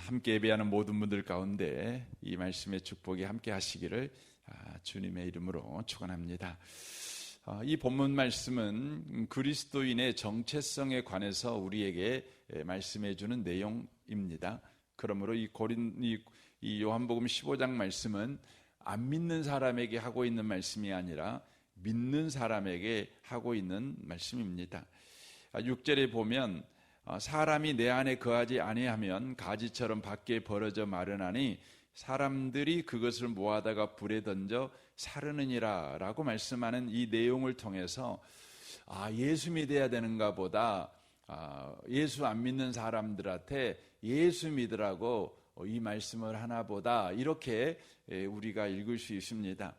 함께 예배하는 모든 분들 가운데 이 말씀의 축복이 함께 하시기를 주님의 이름으로 축원합니다. 이 본문 말씀은 그리스도인의 정체성에 관해서 우리에게 말씀해 주는 내용입니다. 그러므로 이 요한복음 15장 말씀은 안 믿는 사람에게 하고 있는 말씀이 아니라 믿는 사람에게 하고 있는 말씀입니다. 6절에 보면 사람이 내 안에 거하지 아니하면 가지처럼 밖에 벌어져 마르나니 사람들이 그것을 모아다가 불에 던져 사르느니라 라고 말씀하는 이 내용을 통해서 예수 믿어야 되는가 보다, 예수 안 믿는 사람들한테 예수 믿으라고 이 말씀을 하나 보다, 이렇게 우리가 읽을 수 있습니다.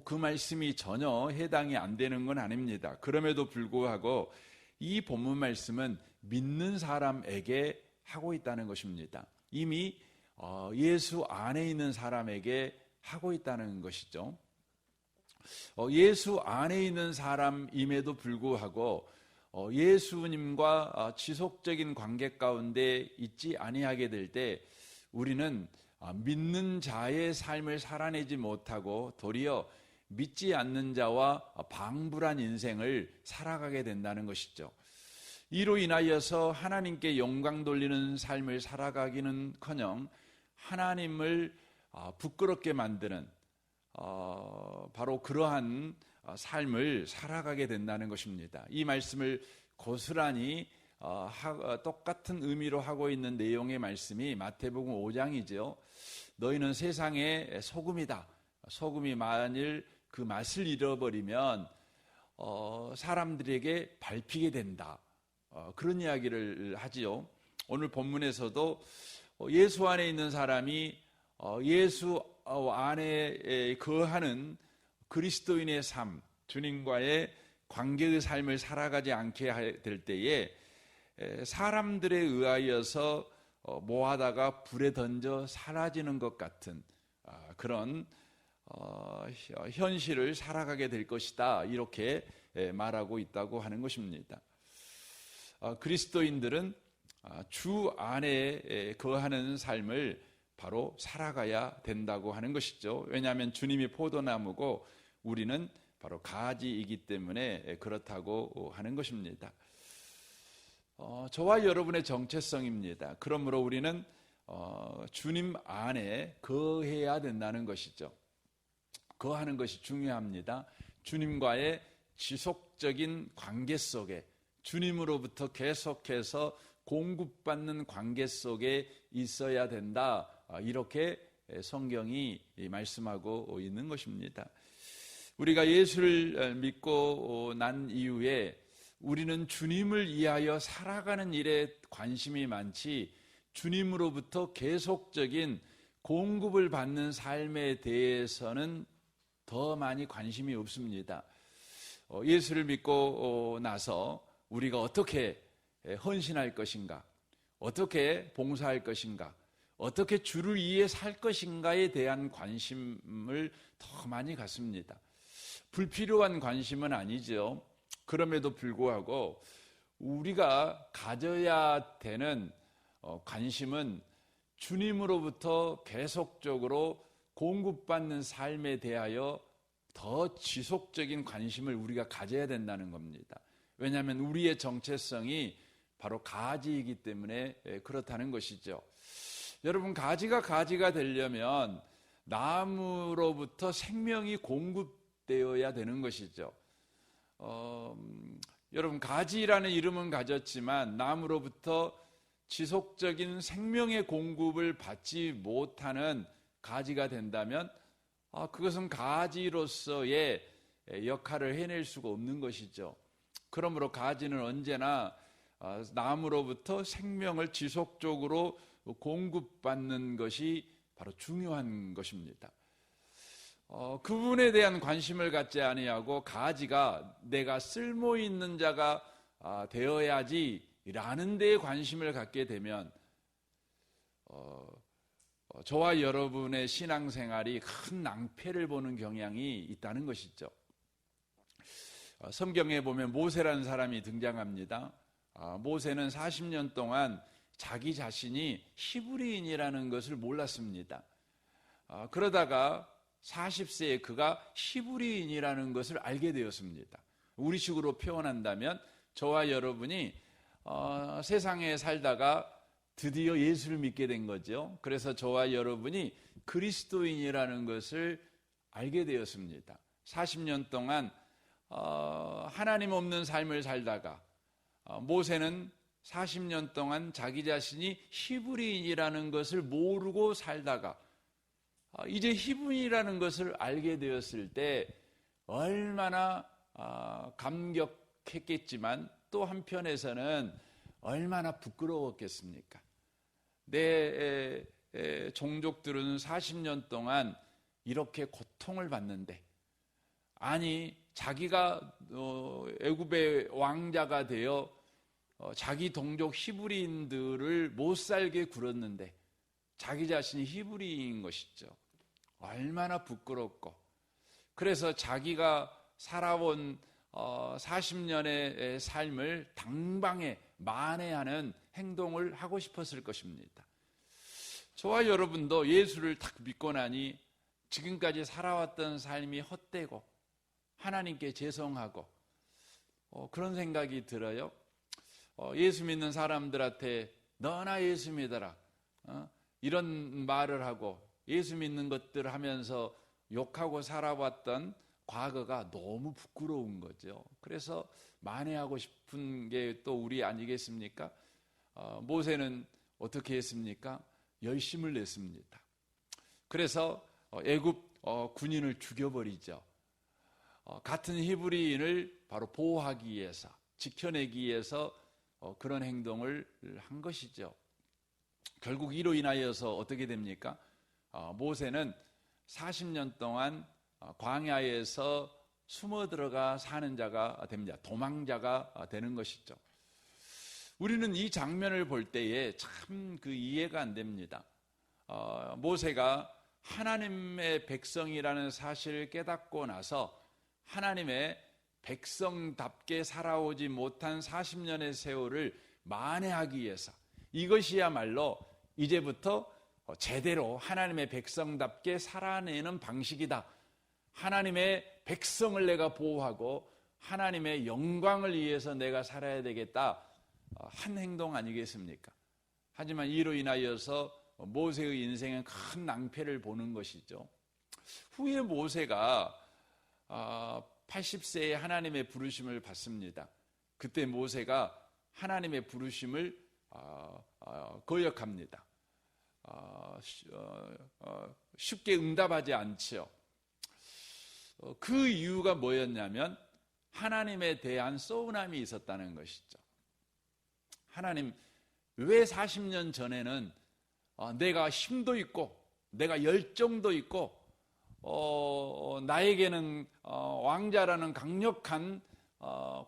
그 말씀이 전혀 해당이 안 되는 건 아닙니다. 그럼에도 불구하고 이 본문 말씀은 믿는 사람에게 하고 있다는 것입니다. 이미 예수 안에 있는 사람에게 하고 있다는 것이죠. 예수 안에 있는 사람임에도 불구하고 예수님과 지속적인 관계 가운데 있지 아니하게 될 때 우리는 믿는 자의 삶을 살아내지 못하고 도리어 믿지 않는 자와 방불한 인생을 살아가게 된다는 것이죠. 이로 인하여서 하나님께 영광 돌리는 삶을 살아가기는커녕 하나님을 부끄럽게 만드는 바로 그러한 삶을 살아가게 된다는 것입니다. 이 말씀을 고스란히 똑같은 의미로 하고 있는 내용의 말씀이 마태복음 5장이죠. 너희는 세상의 소금이다. 소금이 만일 그 맛을 잃어버리면 사람들에게 밟히게 된다. 그런 이야기를 하지요. 오늘 본문에서도 예수 안에 있는 사람이 예수 안에 거하는 그리스도인의 삶, 주님과의 관계의 삶을 살아가지 않게 될 때에 사람들에 의하여서 모아다가 불에 던져 사라지는 것 같은 그런 현실을 살아가게 될 것이다, 이렇게 말하고 있다고 하는 것입니다. 그리스도인들은 주 안에 거하는 삶을 바로 살아가야 된다고 하는 것이죠. 왜냐하면 주님이 포도나무고 우리는 바로 가지이기 때문에 그렇다고 하는 것입니다. 저와 여러분의 정체성입니다. 그러므로 우리는 주님 안에 거해야 된다는 것이죠. 거하는 것이 중요합니다. 주님과의 지속적인 관계 속에, 주님으로부터 계속해서 공급받는 관계 속에 있어야 된다, 이렇게 성경이 말씀하고 있는 것입니다. 우리가 예수를 믿고 난 이후에 우리는 주님을 위하여 살아가는 일에 관심이 많지 주님으로부터 계속적인 공급을 받는 삶에 대해서는 더 많이 관심이 없습니다. 예수를 믿고 나서 우리가 어떻게 헌신할 것인가, 어떻게 봉사할 것인가, 어떻게 주를 위해 살 것인가에 대한 관심을 더 많이 갖습니다. 불필요한 관심은 아니죠. 그럼에도 불구하고 우리가 가져야 되는 관심은 주님으로부터 계속적으로 공급받는 삶에 대하여 더 지속적인 관심을 우리가 가져야 된다는 겁니다. 왜냐하면 우리의 정체성이 바로 가지이기 때문에 그렇다는 것이죠. 여러분, 가지가 되려면 나무로부터 생명이 공급되어야 되는 것이죠. 여러분, 가지라는 이름은 가졌지만 나무로부터 지속적인 생명의 공급을 받지 못하는 가지가 된다면 그것은 가지로서의 역할을 해낼 수가 없는 것이죠. 그러므로 가지는 언제나 나무로부터 생명을 지속적으로 공급받는 것이 바로 중요한 것입니다. 그 부분에 대한 관심을 갖지 아니하고 가지가 내가 쓸모 있는 자가 되어야지 라는 데에 관심을 갖게 되면 저와 여러분의 신앙생활이 큰 낭패를 보는 경향이 있다는 것이죠. 성경에 보면 모세라는 사람이 등장합니다. 모세는 40년 동안 자기 자신이 히브리인이라는 것을 몰랐습니다. 그러다가 40세에 그가 히브리인이라는 것을 알게 되었습니다. 우리식으로 표현한다면 저와 여러분이 세상에 살다가 드디어 예수를 믿게 된 거죠. 그래서 저와 여러분이 그리스도인이라는 것을 알게 되었습니다. 40년 동안 하나님 없는 삶을 살다가 모세는 40년 동안 자기 자신이 히브리인이라는 것을 모르고 살다가 이제 히브리인이라는 것을 알게 되었을 때 얼마나 감격했겠지만 또 한편에서는 얼마나 부끄러웠겠습니까? 내 종족들은 40년 동안 이렇게 고통을 받는데, 아니 자기가 애굽의 왕자가 되어 자기 동족 히브리인들을 못 살게 굴었는데 자기 자신이 히브리인인 것이죠. 얼마나 부끄럽고, 그래서 자기가 살아온 40년의 삶을 당방에 만회하는 행동을 하고 싶었을 것입니다. 저와 여러분도 예수를 딱 믿고 나니 지금까지 살아왔던 삶이 헛되고 하나님께 죄송하고 그런 생각이 들어요. 예수 믿는 사람들한테 너나 예수 믿어라 이런 말을 하고 예수 믿는 것들 하면서 욕하고 살아왔던 과거가 너무 부끄러운 거죠. 그래서 만회하고 싶은 게 또 우리 아니겠습니까? 모세는 어떻게 했습니까? 열심을 냈습니다. 그래서 애굽 군인을 죽여버리죠. 같은 히브리인을 바로 보호하기 위해서, 지켜내기 위해서 그런 행동을 한 것이죠. 결국 이로 인하여서 어떻게 됩니까? 모세는 40년 동안 광야에서 숨어 들어가 사는 자가 됩니다. 도망자가 되는 것이죠. 우리는 이 장면을 볼 때에 참 그 이해가 안 됩니다. 모세가 하나님의 백성이라는 사실을 깨닫고 나서 하나님의 백성답게 살아오지 못한 40년의 세월을 만회하기 위해서, 이것이야말로 이제부터 제대로 하나님의 백성답게 살아내는 방식이다. 하나님의 백성을 내가 보호하고 하나님의 영광을 위해서 내가 살아야 되겠다. 한 행동 아니겠습니까? 하지만 이로 인하여서 모세의 인생은 큰 낭패를 보는 것이죠. 후에 모세가 80세에 하나님의 부르심을 받습니다. 그때 모세가 하나님의 부르심을 거역합니다. 쉽게 응답하지 않죠. 그 이유가 뭐였냐면 하나님에 대한 서운함이 있었다는 것이죠. 하나님, 왜 40년 전에는 내가 힘도 있고 내가 열정도 있고 나에게는 왕자라는 강력한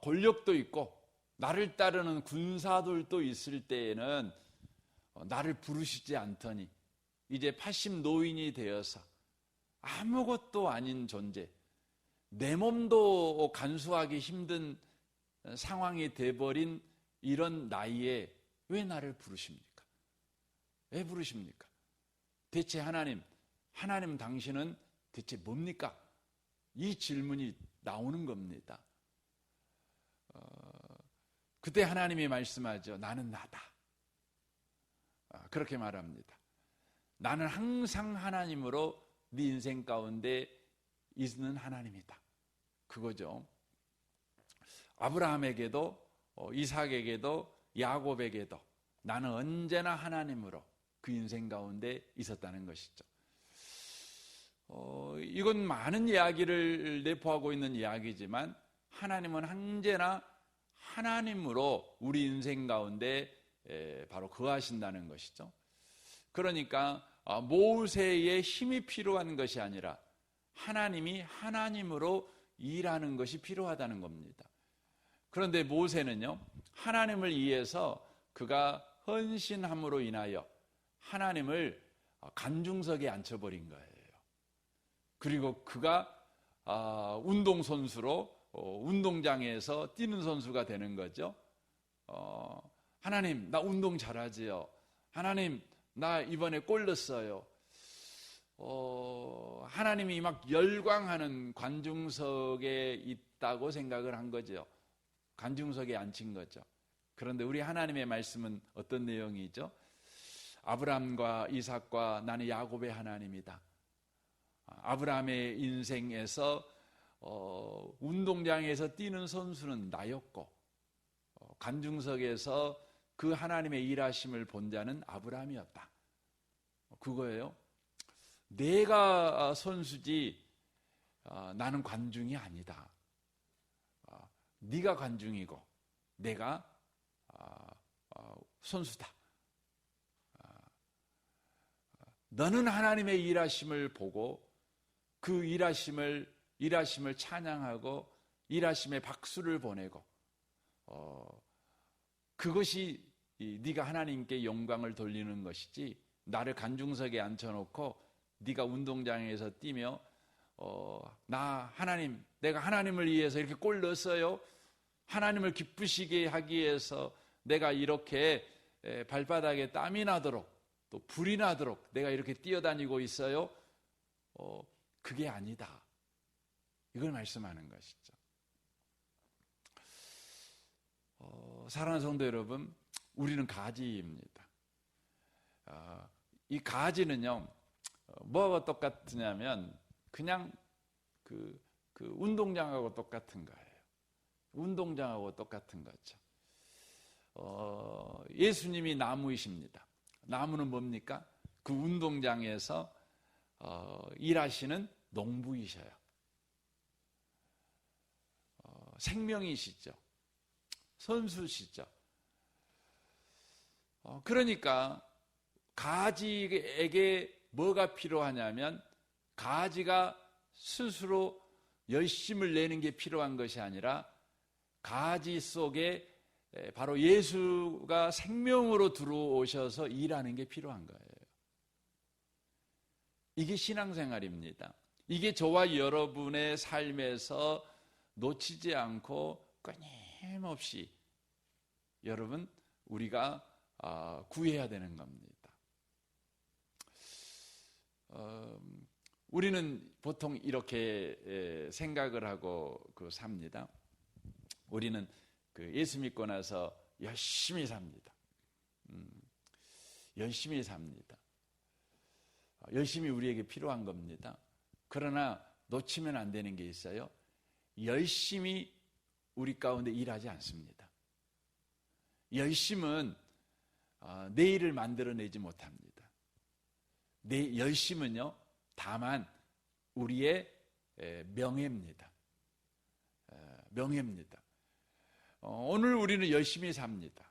권력도 있고 나를 따르는 군사들도 있을 때에는 나를 부르시지 않더니 이제 80 노인이 되어서 아무것도 아닌 존재, 내 몸도 간수하기 힘든 상황이 돼버린 이런 나이에 왜 나를 부르십니까? 왜 부르십니까? 대체 하나님 당신은 대체 뭡니까? 이 질문이 나오는 겁니다. 그때 하나님이 말씀하죠. 나는 나다. 그렇게 말합니다. 나는 항상 하나님으로 네 인생 가운데 있는 하나님이다. 그거죠. 아브라함에게도 이삭에게도 야곱에게도 나는 언제나 하나님으로 그 인생 가운데 있었다는 것이죠. 이건 많은 이야기를 내포하고 있는 이야기지만 하나님은 언제나 하나님으로 우리 인생 가운데 바로 거하신다는 것이죠. 그러니까 모세의 힘이 필요한 것이 아니라 하나님이 하나님으로 일하는 것이 필요하다는 겁니다. 그런데 모세는요, 하나님을 위해서 그가 헌신함으로 인하여 하나님을 간중석에 앉혀버린 거예요. 그리고 그가 운동선수로 운동장에서 뛰는 선수가 되는 거죠. 하나님, 나 운동 잘하지요. 하나님, 나 이번에 골 넣었어요. 하나님이 막 열광하는 관중석에 있다고 생각을 한 거죠. 관중석에 앉힌 거죠. 그런데 우리 하나님의 말씀은 어떤 내용이죠? 아브라함과 이삭과 나는 야곱의 하나님이다. 아브라함의 인생에서 운동장에서 뛰는 선수는 나였고, 관중석에서 그 하나님의 일하심을 본 자는 아브라함이었다. 그거예요. 내가 선수지 나는 관중이 아니다. 네가 관중이고 내가 선수다. 너는 하나님의 일하심을 보고 그 일하심을 찬양하고 일하심에 박수를 보내고 그것이 네가 하나님께 영광을 돌리는 것이지, 나를 관중석에 앉혀놓고 네가 운동장에서 뛰며 내가 하나님을 위해서 이렇게 골 넣었어요. 하나님을 기쁘시게 하기 위해서 내가 이렇게 발바닥에 땀이 나도록 또 불이 나도록 내가 이렇게 뛰어다니고 있어요. 그게 아니다. 이걸 말씀하는 것이죠. 사랑하는 성도 여러분, 우리는 가지입니다. 이 가지는요, 뭐하고 똑같으냐면 그냥 그 운동장하고 똑같은 거예요. 운동장하고 똑같은 거죠. 예수님이 나무이십니다. 나무는 뭡니까? 그 운동장에서 일하시는 농부이셔요. 생명이시죠. 선수시죠. 그러니까 가지에게 뭐가 필요하냐면 가지가 스스로 열심을 내는 게 필요한 것이 아니라 가지 속에 바로 예수가 생명으로 들어오셔서 일하는 게 필요한 거예요. 이게 신앙생활입니다. 이게 저와 여러분의 삶에서 놓치지 않고 끊임없이 여러분 우리가 구해야 되는 겁니다. 우리는 보통 이렇게 생각을 하고 삽니다. 우리는 예수 믿고 나서 열심히 삽니다. 열심히 삽니다. 열심히 우리에게 필요한 겁니다. 그러나 놓치면 안 되는 게 있어요. 열심히 우리 가운데 일하지 않습니다. 열심은 내일을 만들어내지 못합니다. 열심은요, 다만 우리의 명예입니다. 명예입니다. 오늘 우리는 열심히 삽니다.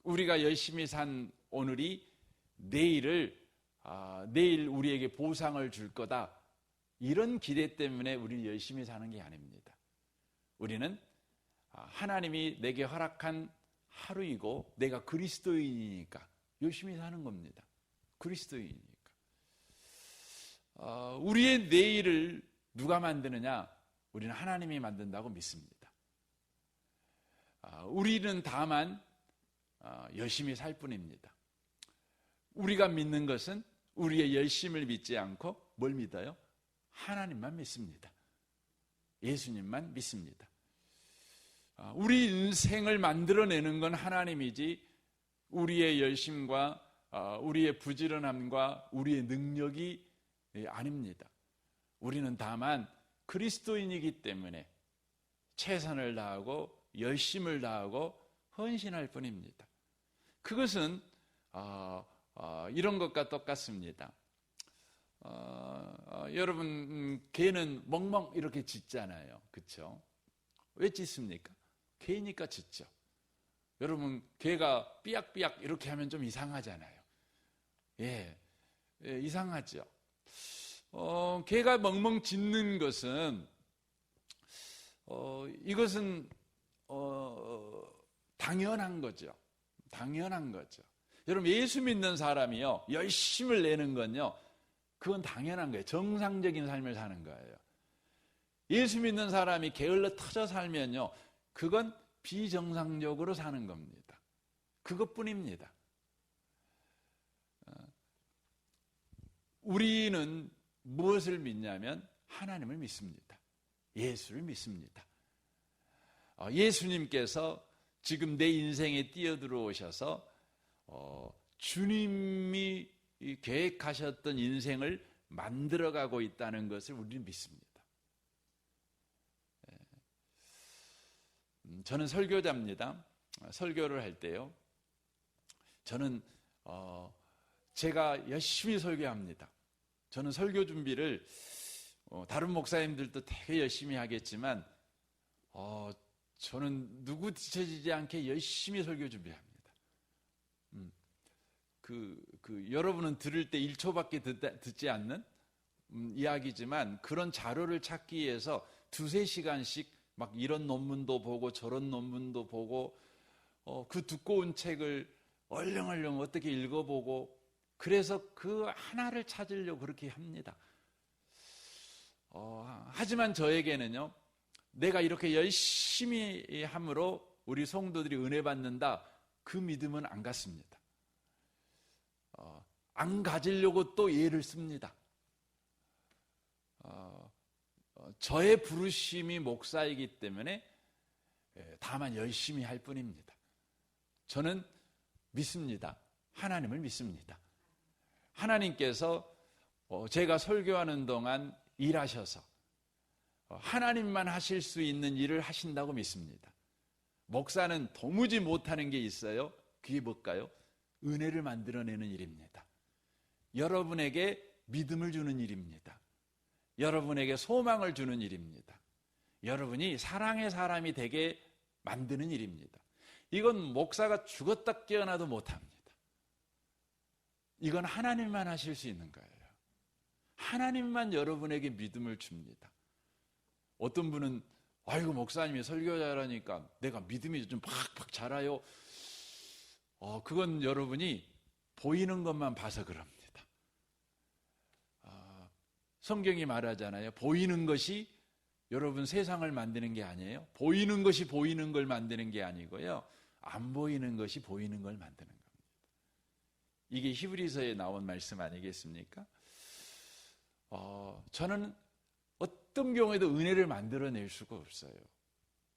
우리가 열심히 산 오늘이 내일 우리에게 보상을 줄 거다. 이런 기대 때문에 우리는 열심히 사는 게 아닙니다. 우리는 하나님이 내게 허락한 하루이고 내가 그리스도인이니까 열심히 사는 겁니다. 그리스도인이니까. 우리의 내일을 누가 만드느냐? 우리는 하나님이 만든다고 믿습니다. 우리는 다만 열심히 살 뿐입니다. 우리가 믿는 것은 우리의 열심을 믿지 않고 뭘 믿어요? 하나님만 믿습니다. 예수님만 믿습니다. 우리 인생을 만들어내는 건 하나님이지 우리의 열심과 우리의 부지런함과 우리의 능력이 아닙니다. 우리는 다만 그리스도인이기 때문에 최선을 다하고 열심을 다하고 헌신할 뿐입니다. 그것은 이런 것과 똑같습니다. 여러분 개는 멍멍 이렇게 짖잖아요. 그렇죠? 왜 짖습니까? 개니까 짖죠. 여러분 개가 삐약삐약 이렇게 하면 좀 이상하잖아요. 이상하죠. 개가 멍멍 짖는 것은 이것은 당연한 거죠. 당연한 거죠. 여러분 예수 믿는 사람이요 열심을 내는 건요 그건 당연한 거예요. 정상적인 삶을 사는 거예요. 예수 믿는 사람이 게을러 터져 살면요 그건 비정상적으로 사는 겁니다. 그것뿐입니다. 우리는 무엇을 믿냐면 하나님을 믿습니다. 예수를 믿습니다. 예수님께서 지금 내 인생에 뛰어들어오셔서 주님이 계획하셨던 인생을 만들어가고 있다는 것을 우리는 믿습니다. 저는 설교자입니다. 설교를 할 때요, 저는 제가 열심히 설교합니다. 저는 설교 준비를 다른 목사님들도 되게 열심히 하겠지만 저는 누구 뒤처지지 않게 열심히 설교 준비합니다. 여러분은 들을 때 1초밖에 듣지 않는 이야기지만 그런 자료를 찾기 위해서 2-3시간씩 막 이런 논문도 보고 저런 논문도 보고 그 두꺼운 책을 얼렁얼렁 어떻게 읽어보고 그래서 그 하나를 찾으려고 그렇게 합니다. 하지만 저에게는요, 내가 이렇게 열심히 함으로 우리 성도들이 은혜 받는다, 그 믿음은 안 갖습니다. 안 가지려고 또 예를 씁니다. 저의 부르심이 목사이기 때문에 다만 열심히 할 뿐입니다. 저는 믿습니다. 하나님을 믿습니다. 하나님께서 제가 설교하는 동안 일하셔서 하나님만 하실 수 있는 일을 하신다고 믿습니다. 목사는 도무지 못하는 게 있어요. 그게 뭘까요? 은혜를 만들어내는 일입니다. 여러분에게 믿음을 주는 일입니다. 여러분에게 소망을 주는 일입니다. 여러분이 사랑의 사람이 되게 만드는 일입니다. 이건 목사가 죽었다 깨어나도 못합니다. 이건 하나님만 하실 수 있는 거예요. 하나님만 여러분에게 믿음을 줍니다. 어떤 분은 아이고 목사님이 설교 잘하니까 내가 믿음이 좀 팍팍 자라요. 그건 여러분이 보이는 것만 봐서 그럽니다. 성경이 말하잖아요. 보이는 것이 여러분 세상을 만드는 게 아니에요. 보이는 것이 보이는 걸 만드는 게 아니고요. 안 보이는 것이 보이는 걸 만드는 겁니다. 이게 히브리서에 나온 말씀 아니겠습니까? 저는 어떤 경우에도 은혜를 만들어낼 수가 없어요.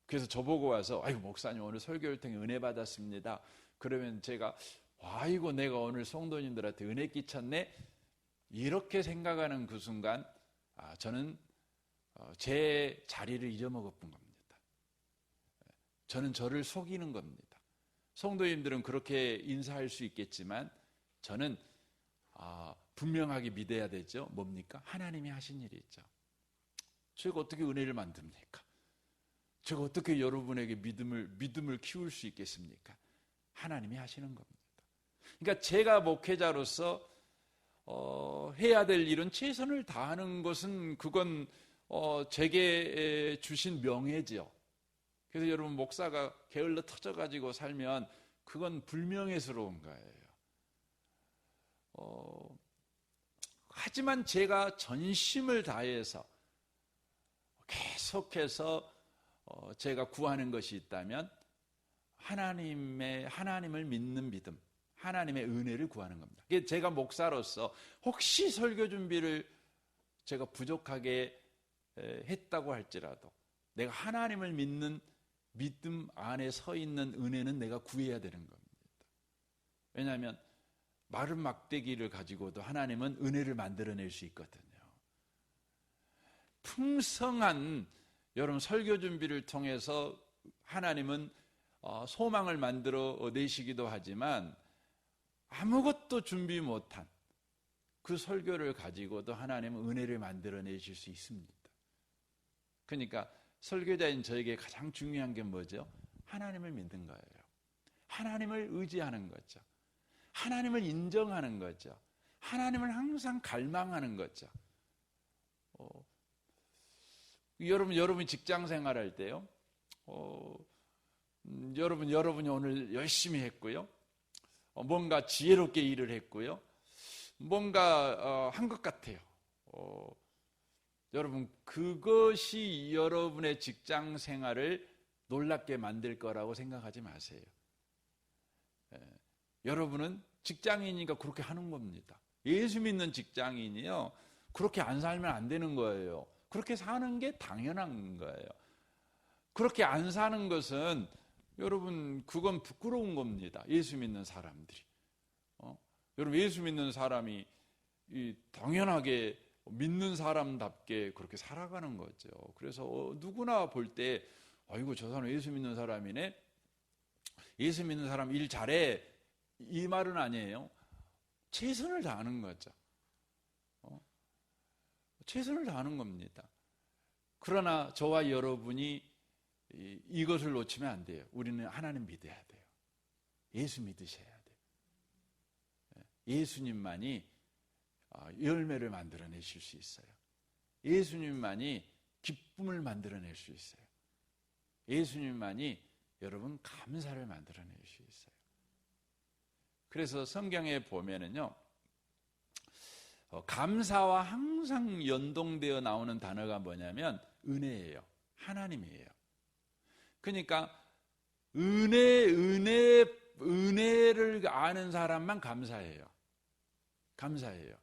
그래서 저보고 와서 아이고 목사님 오늘 설교를 통해 은혜 받았습니다. 그러면 제가 아이고 내가 오늘 성도님들한테 은혜 끼쳤네, 이렇게 생각하는 그 순간 저는 제 자리를 잊어먹었던 겁니다. 저는 저를 속이는 겁니다. 성도님들은 그렇게 인사할 수 있겠지만 저는 분명하게 믿어야 되죠. 뭡니까? 하나님이 하신 일이 있죠. 제가 어떻게 은혜를 만듭니까? 제가 어떻게 여러분에게 믿음을 키울 수 있겠습니까? 하나님이 하시는 겁니다. 그러니까 제가 목회자로서 해야 될 일은 최선을 다하는 것은 그건 제게 주신 명예죠. 그래서 여러분 목사가 게을러 터져가지고 살면 그건 불명예스러운 거예요. 하지만 제가 전심을 다해서 계속해서 제가 구하는 것이 있다면 하나님을 믿는 믿음, 하나님의 은혜를 구하는 겁니다. 제가 목사로서 혹시 설교 준비를 제가 부족하게 했다고 할지라도 내가 하나님을 믿는 믿음 안에 서 있는 은혜는 내가 구해야 되는 겁니다. 왜냐하면 마른 막대기를 가지고도 하나님은 은혜를 만들어낼 수 있거든요. 풍성한 여러분 설교 준비를 통해서 하나님은 소망을 만들어 내시기도 하지만 아무것도 준비 못한 그 설교를 가지고도 하나님은 은혜를 만들어 내실 수 있습니다. 그러니까 설교자인 저에게 가장 중요한 게 뭐죠? 하나님을 믿는 거예요. 하나님을 의지하는 거죠. 하나님을 인정하는 거죠. 하나님을 항상 갈망하는 거죠. 여러분이 직장 생활할 때요, 여러분이 오늘 열심히 했고요, 뭔가 지혜롭게 일을 했고요, 뭔가 한 것 같아요. 여러분 그것이 여러분의 직장 생활을 놀랍게 만들 거라고 생각하지 마세요. 여러분은 직장인이니까 그렇게 하는 겁니다. 예수 믿는 직장인이요, 그렇게 안 살면 안 되는 거예요. 그렇게 사는 게 당연한 거예요. 그렇게 안 사는 것은 여러분, 그건 부끄러운 겁니다. 예수 믿는 사람들이. 여러분, 예수 믿는 사람이 당연하게 믿는 사람답게 그렇게 살아가는 거죠. 그래서 누구나 볼 때, 아이고, 저 사람 예수 믿는 사람이네. 예수 믿는 사람 일 잘해. 이 말은 아니에요. 최선을 다하는 거죠. 최선을 다하는 겁니다. 그러나 저와 여러분이 이것을 놓치면 안 돼요. 우리는 하나님 믿어야 돼요. 예수 믿으셔야 돼요. 예수님만이 열매를 만들어내실 수 있어요. 예수님만이 기쁨을 만들어낼 수 있어요. 예수님만이 여러분 감사를 만들어낼 수 있어요. 그래서 성경에 보면은요, 감사와 항상 연동되어 나오는 단어가 뭐냐면 은혜예요. 하나님이에요. 그러니까 은혜를 아는 사람만 감사해요. 감사해요.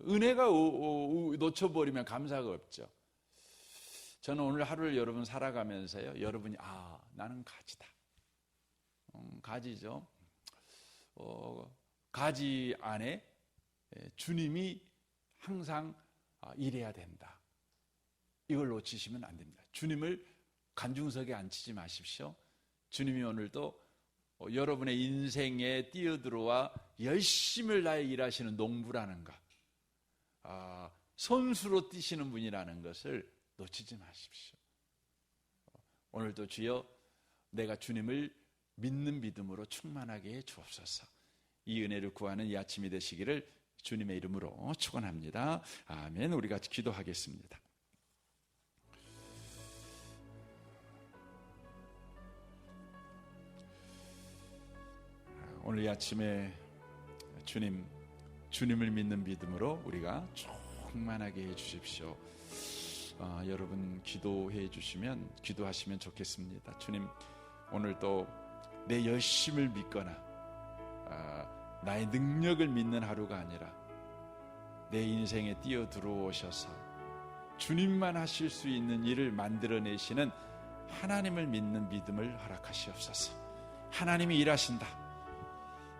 은혜가 놓쳐버리면 감사가 없죠. 저는 오늘 하루를 여러분 살아가면서요, 여러분이 나는 가지다. 가지죠. 가지 안에 주님이 항상 일해야 된다. 이걸 놓치시면 안 됩니다. 주님을 간중석에 앉히지 마십시오. 주님이 오늘도 여러분의 인생에 뛰어들어와 열심을 다해 일하시는 농부라는 것, 선수로 뛰시는 분이라는 것을 놓치지 마십시오. 오늘도 주여, 내가 주님을 믿는 믿음으로 충만하게 해 주옵소서. 이 은혜를 구하는 이 아침이 되시기를 주님의 이름으로 축원합니다. 아멘. 우리 같이 기도하겠습니다. 오늘 이 아침에 주님을 믿는 믿음으로 우리가 충만하게 해 주십시오. 여러분 기도하시면 좋겠습니다. 주님, 오늘도 내 열심을 믿거나 나의 능력을 믿는 하루가 아니라 내 인생에 뛰어 들어오셔서 주님만 하실 수 있는 일을 만들어내시는 하나님을 믿는 믿음을 허락하시옵소서. 하나님이 일하신다.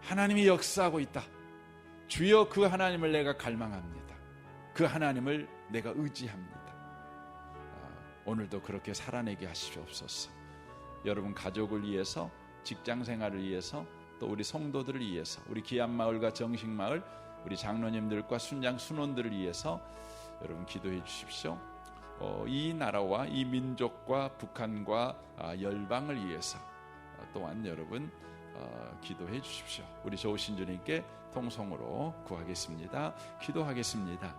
하나님이 역사하고 있다. 주여, 그 하나님을 내가 갈망합니다. 그 하나님을 내가 의지합니다. 오늘도 그렇게 살아내게 하시옵소서. 여러분 가족을 위해서, 직장생활을 위해서, 또 우리 성도들을 위해서, 우리 기안마을과 정식마을, 우리 장로님들과 순장 순원들을 위해서 여러분 기도해 주십시오. 이 나라와 이 민족과 북한과 열방을 위해서 또한 여러분 기도해 주십시오. 우리 좋으신 주님께 통성으로 구하겠습니다. 기도하겠습니다.